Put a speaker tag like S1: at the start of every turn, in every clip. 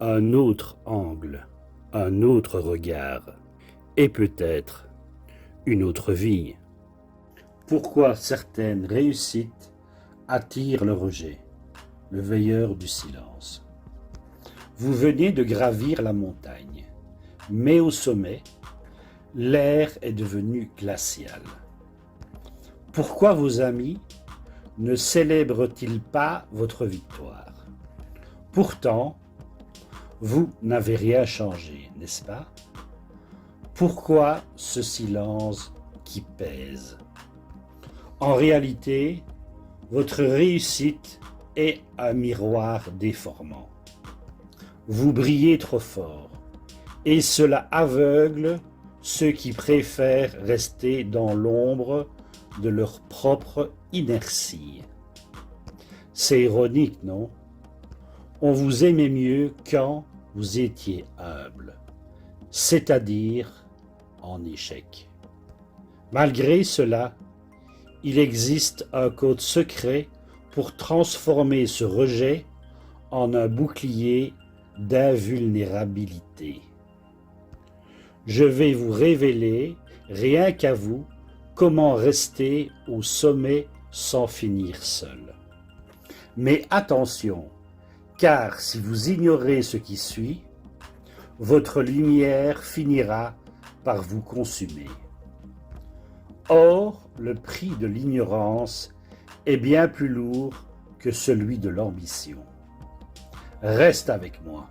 S1: un autre angle, un autre regard, et peut-être une autre vie. Pourquoi certaines réussites attirent le rejet, le veilleur du silence. Vous venez de gravir la montagne, mais au sommet, l'air est devenu glacial. Pourquoi vos amis ne célèbrent-ils pas votre victoire? Pourtant, vous n'avez rien changé, n'est-ce pas? Pourquoi ce silence qui pèse? En réalité, votre réussite est un miroir déformant. Vous brillez trop fort, et cela aveugle ceux qui préfèrent rester dans l'ombre de leur propre inertie. C'est ironique, non? On vous aimait mieux quand vous étiez humble, c'est-à-dire en échec. Malgré cela, il existe un code secret pour transformer ce rejet en un bouclier d'invulnérabilité. Je vais vous révéler, rien qu'à vous, comment rester au sommet sans finir seul. Mais attention, car si vous ignorez ce qui suit, votre lumière finira par vous consumer. Or, le prix de l'ignorance est bien plus lourd que celui de l'ambition. Reste avec moi,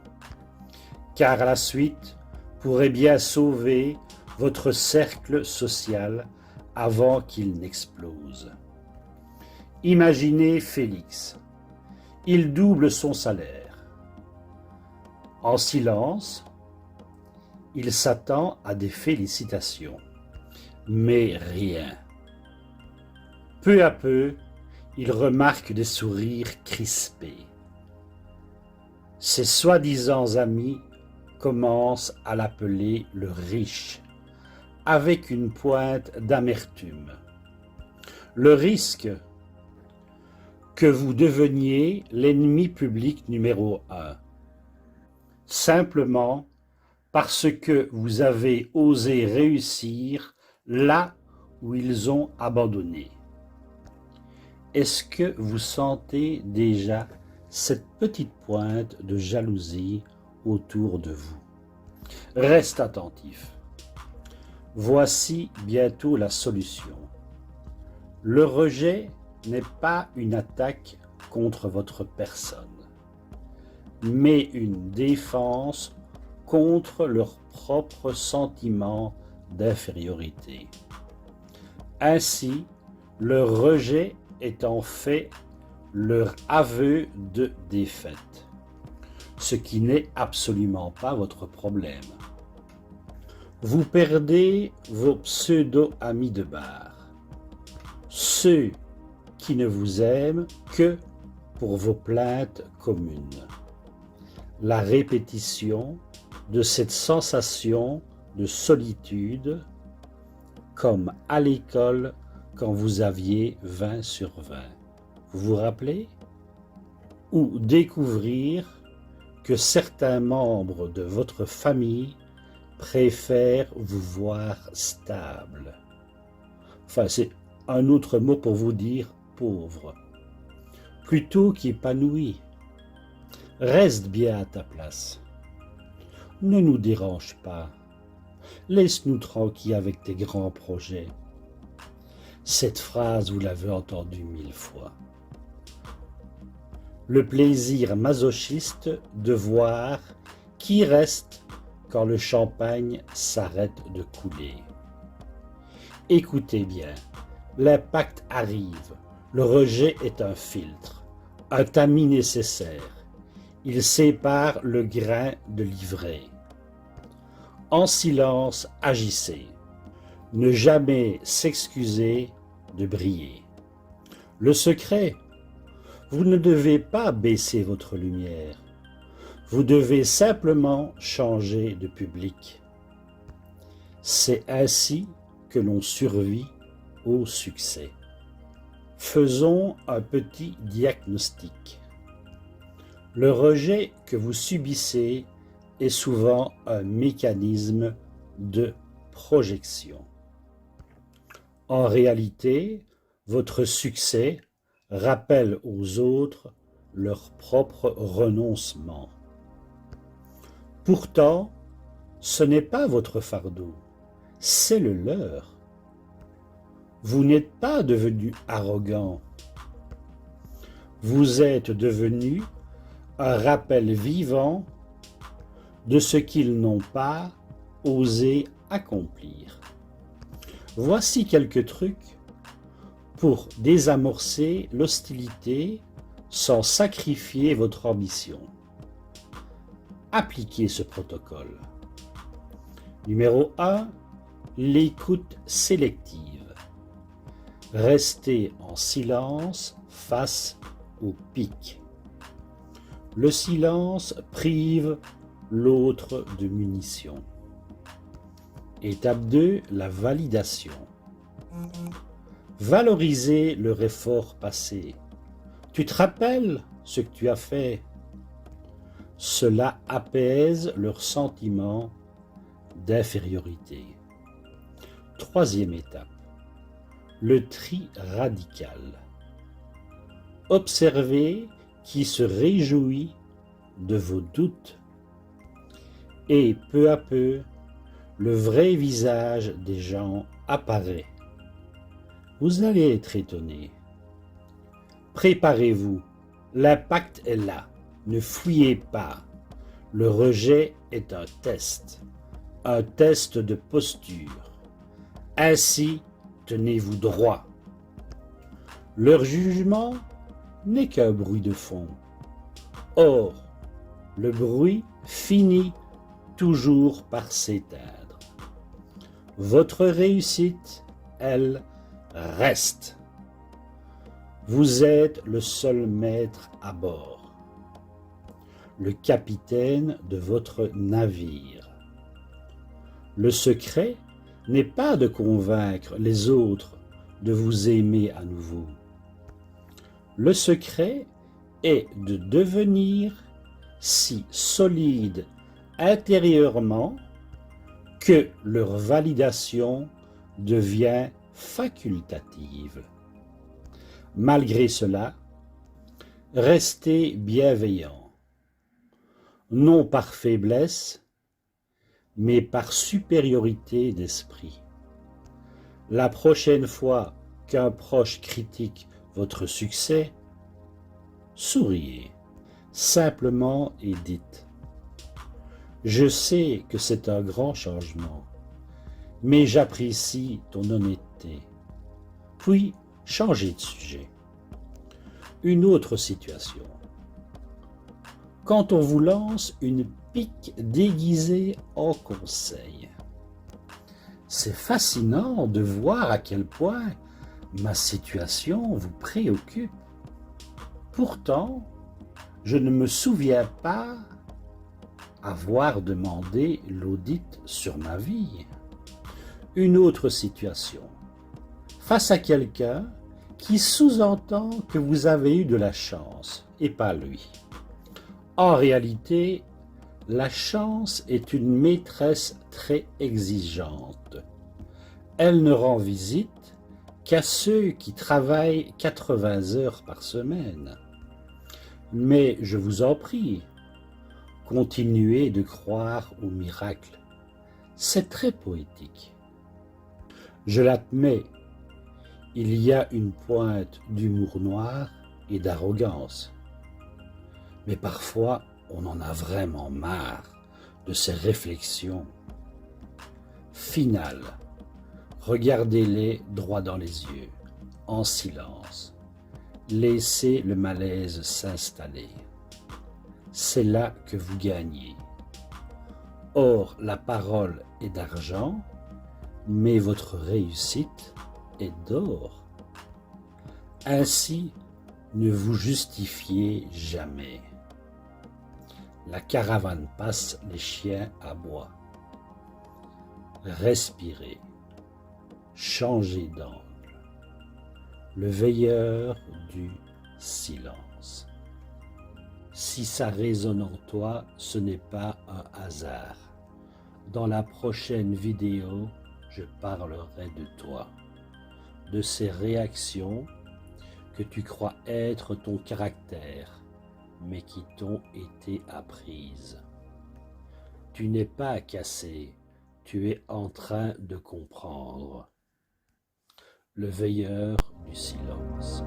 S1: car la suite pourrait bien sauver votre cercle social avant qu'il n'explose. Imaginez Félix. Il double son salaire. En silence, il s'attend à des félicitations. Mais rien. Peu à peu, il remarque des sourires crispés. Ses soi-disant amis commencent à l'appeler le riche, avec une pointe d'amertume. Le risque que vous deveniez l'ennemi public numéro 1, simplement parce que vous avez osé réussir là où ils ont abandonné. Est-ce que vous sentez déjà cette petite pointe de jalousie autour de vous? Reste attentif. Voici bientôt la solution. Le rejet n'est pas une attaque contre votre personne, mais une défense contre leur propre sentiment d'infériorité. Ainsi, leur rejet est en fait leur aveu de défaite, ce qui n'est absolument pas votre problème. Vous perdez vos pseudo-amis de bar, ceux qui ne vous aiment que pour vos plaintes communes. La répétition de cette sensation de solitude, comme à l'école quand vous aviez 20 sur 20. Vous vous rappelez? Ou découvrir que certains membres de votre famille préfèrent vous voir stable. Enfin, c'est un autre mot pour vous dire pauvre, plutôt qu'épanoui. Reste bien à ta place. Ne nous dérange pas. Laisse-nous tranquilles avec tes grands projets. Cette phrase, vous l'avez entendue 1000 fois. Le plaisir masochiste de voir qui reste quand le champagne s'arrête de couler. Écoutez bien, l'impact arrive, le rejet est un filtre, un tamis nécessaire. Il sépare le grain de l'ivraie. En silence, agissez. Ne jamais s'excuser de briller. Le secret, vous ne devez pas baisser votre lumière. Vous devez simplement changer de public. C'est ainsi que l'on survit au succès. Faisons un petit diagnostic. Le rejet que vous subissez est souvent un mécanisme de projection. En réalité, votre succès rappelle aux autres leur propre renoncement. Pourtant, ce n'est pas votre fardeau, c'est le leur. Vous n'êtes pas devenu arrogant. Vous êtes devenu un rappel vivant de ce qu'ils n'ont pas osé accomplir. Voici quelques trucs pour désamorcer l'hostilité sans sacrifier votre ambition. Appliquez ce protocole. Numéro 1, l'écoute sélective. Restez en silence face au pic. Le silence prive l'autre de munitions. Étape 2, la validation. Valorisez leur effort passé. Tu te rappelles ce que tu as fait? Cela apaise leur sentiment d'infériorité. Troisième étape, le tri radical. Observez qui se réjouit de vos doutes et peu à peu, le vrai visage des gens apparaît. Vous allez être étonné. Préparez-vous, l'impact est là, ne fuyez pas. Le rejet est un test de posture. Ainsi, tenez-vous droit. Leur jugement n'est qu'un bruit de fond. Or, le bruit finit toujours par s'éteindre. Votre réussite, elle, reste. Vous êtes le seul maître à bord, le capitaine de votre navire. Le secret n'est pas de convaincre les autres de vous aimer à nouveau. Le secret est de devenir si solide intérieurement que leur validation devient facultative. Malgré cela, restez bienveillant, non par faiblesse, mais par supériorité d'esprit. La prochaine fois qu'un proche critique votre succès, souriez simplement et dites: je sais que c'est un grand changement, mais j'apprécie ton honnêteté. Puis, changez de sujet. Une autre situation. Quand on vous lance une pique déguisée en conseil. C'est fascinant de voir à quel point ma situation vous préoccupe. Pourtant, je ne me souviens pas avoir demandé l'audit sur ma vie. Une autre situation. Face à quelqu'un qui sous-entend que vous avez eu de la chance et pas lui. En réalité, la chance est une maîtresse très exigeante. Elle ne rend visite qu'à ceux qui travaillent 80 heures par semaine. Mais je vous en prie, continuez de croire au miracle. C'est très poétique. Je l'admets, il y a une pointe d'humour noir et d'arrogance. Mais parfois, on en a vraiment marre de ces réflexions. Finale, regardez-les droit dans les yeux, en silence. Laissez le malaise s'installer. C'est là que vous gagnez. Or, la parole est d'argent, mais votre réussite est d'or. Ainsi, ne vous justifiez jamais. La caravane passe, les chiens aboient. Respirez, changez d'angle. Le veilleur du silence. Si ça résonne en toi, ce n'est pas un hasard. Dans la prochaine vidéo, je parlerai de toi, de ces réactions que tu crois être ton caractère, mais qui t'ont été apprises. Tu n'es pas cassé, tu es en train de comprendre. Le veilleur du silence.